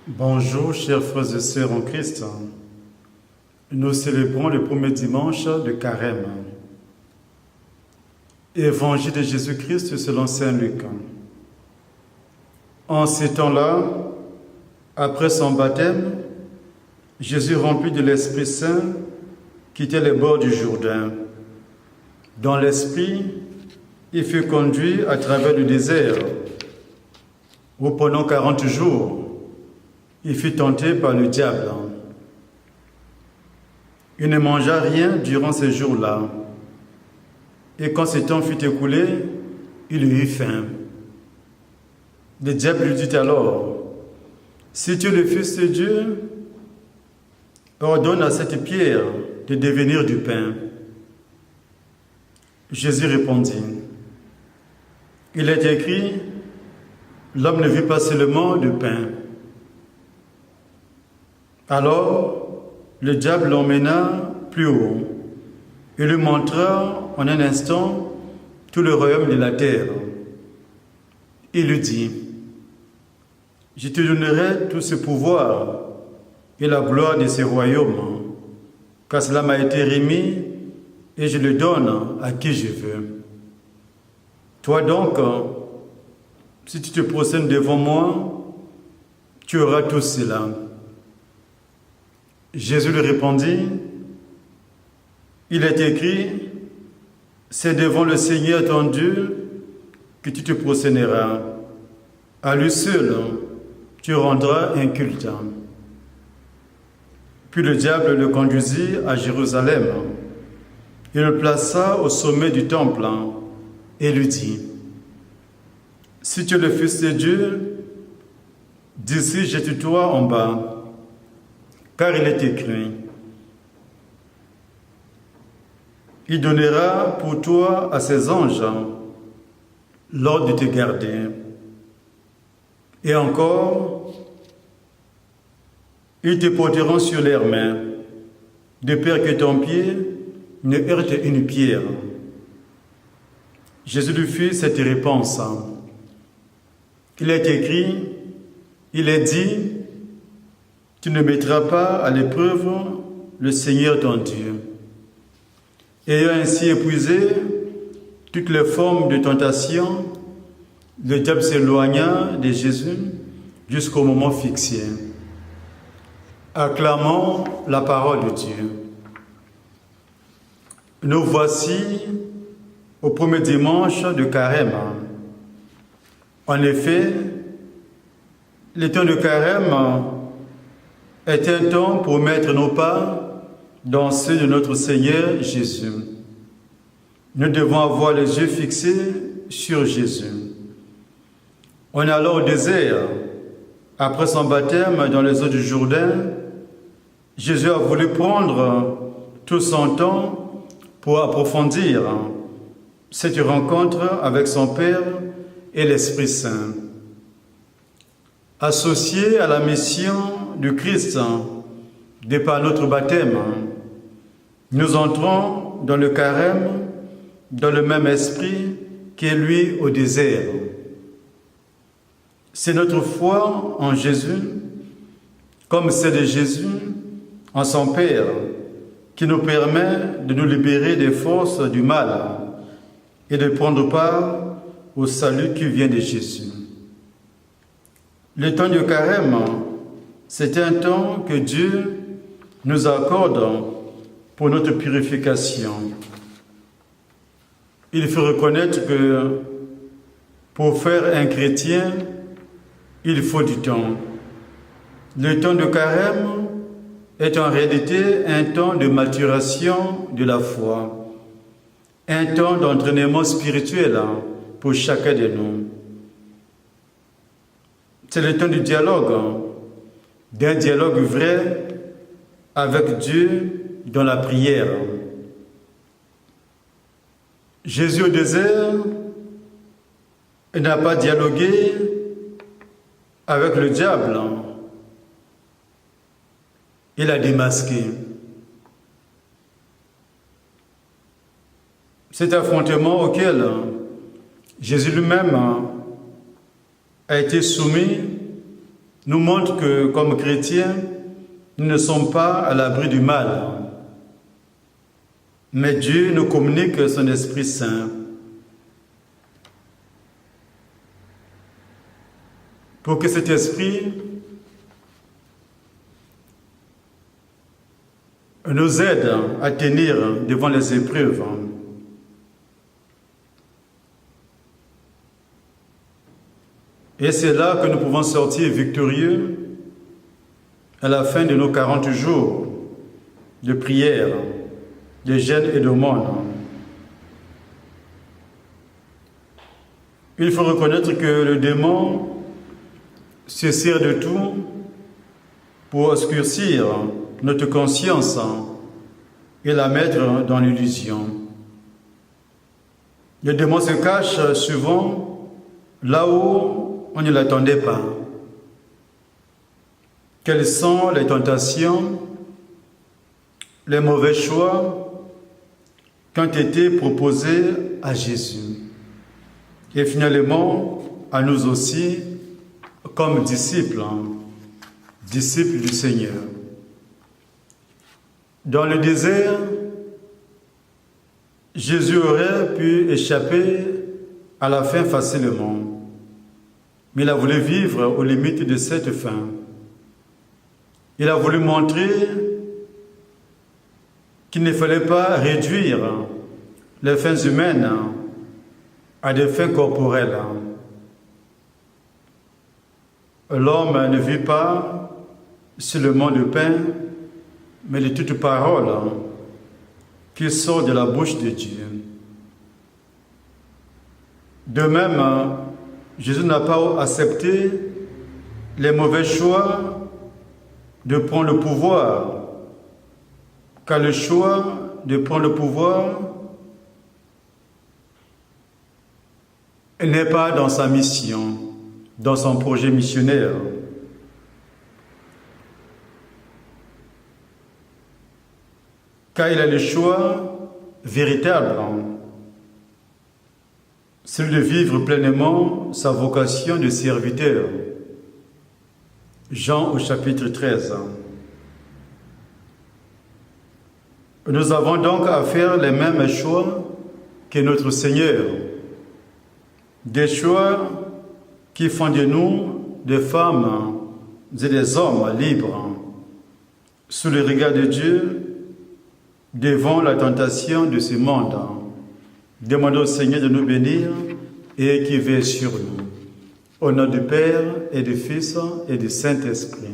Bonjour, chers frères et sœurs en Christ. Nous célébrons le premier dimanche de Carême. Évangile de Jésus-Christ selon saint Luc. En ces temps-là, après son baptême, Jésus, rempli de l'Esprit Saint, quittait les bords du Jourdain. Dans l'Esprit, il fut conduit à travers le désert, où pendant 40 jours, il fut tenté par le diable. Il ne mangea rien durant ces jours-là. Et quand ce temps fut écoulé, il eut faim. Le diable lui dit alors, « Si tu es le Fils de Dieu, ordonne à cette pierre de devenir du pain. » Jésus répondit, « Il est écrit, l'homme ne vit pas seulement de pain. » Alors, le diable l'emmena plus haut et lui montra en un instant tout le royaume de la terre. Il lui dit, « Je te donnerai tout ce pouvoir et la gloire de ce royaume, car cela m'a été remis et je le donne à qui je veux. Toi donc, si tu te prosternes devant moi, tu auras tout cela. » Jésus lui répondit, « Il est écrit, c'est devant le Seigneur ton Dieu que tu te prosterneras. À lui seul, tu rendras un culte. » Puis le diable le conduisit à Jérusalem. Il le plaça au sommet du temple et lui dit, « Si tu es le Fils de Dieu, d'ici jette-toi en bas. Car il est écrit, il donnera pour toi à ses anges l'ordre de te garder. Et encore, ils te porteront sur leurs mains, de peur que ton pied ne heurte une pierre. » Jésus lui fit cette réponse. Il est écrit, il est dit, tu ne mettras pas à l'épreuve le Seigneur ton Dieu. Ayant ainsi épuisé toutes les formes de tentation, le diable s'éloigna de Jésus jusqu'au moment fixé. Acclamons la parole de Dieu. Nous voici au premier dimanche de Carême. En effet, le temps de Carême est un temps pour mettre nos pas dans ceux de notre Seigneur Jésus. Nous devons avoir les yeux fixés sur Jésus. On est alors au désert. Après son baptême dans les eaux du Jourdain, Jésus a voulu prendre tout son temps pour approfondir cette rencontre avec son Père et l'Esprit Saint. Associé à la mission du Christ, de par notre baptême, nous entrons dans le Carême, dans le même esprit qu'est lui au désert. C'est notre foi en Jésus, comme celle de Jésus en son Père, qui nous permet de nous libérer des forces du mal et de prendre part au salut qui vient de Jésus. Le temps de Carême, c'est un temps que Dieu nous accorde pour notre purification. Il faut reconnaître que pour faire un chrétien, il faut du temps. Le temps de Carême est en réalité un temps de maturation de la foi, un temps d'entraînement spirituel pour chacun de nous. C'est le temps du dialogue, d'un dialogue vrai avec Dieu dans la prière. Jésus au désert n'a pas dialogué avec le diable. Il a démasqué. Cet affrontement auquel Jésus lui-même a été soumis nous montre que, comme chrétiens, nous ne sommes pas à l'abri du mal. Mais Dieu nous communique son Esprit Saint pour que cet Esprit nous aide à tenir devant les épreuves. Et c'est là que nous pouvons sortir victorieux à la fin de nos 40 jours de prière, de jeûne et d'aumône. Il faut reconnaître que le démon se sert de tout pour obscurcir notre conscience et la mettre dans l'illusion. Le démon se cache souvent là où on ne l'attendait pas. Quelles sont les tentations, les mauvais choix qui ont été proposés à Jésus et finalement à nous aussi comme disciples, disciples du Seigneur. Dans le désert, Jésus aurait pu échapper à la faim facilement, mais il a voulu vivre aux limites de cette faim. Il a voulu montrer qu'il ne fallait pas réduire les fins humaines à des fins corporelles. L'homme ne vit pas seulement de pain, mais de toute parole qui sort de la bouche de Dieu. De même, Jésus n'a pas accepté les mauvais choix de prendre le pouvoir, car le choix de prendre le pouvoir n'est pas dans sa mission, dans son projet missionnaire. Car il a le choix véritable, celui de vivre pleinement sa vocation de serviteur. Jean au chapitre 13. Nous avons donc à faire les mêmes choix que notre Seigneur. Des choix qui font de nous des femmes et des hommes libres, sous le regard de Dieu, devant la tentation de ce monde. Demandons au Seigneur de nous bénir et qu'il veille sur nous. Au nom du Père et du Fils et du Saint-Esprit.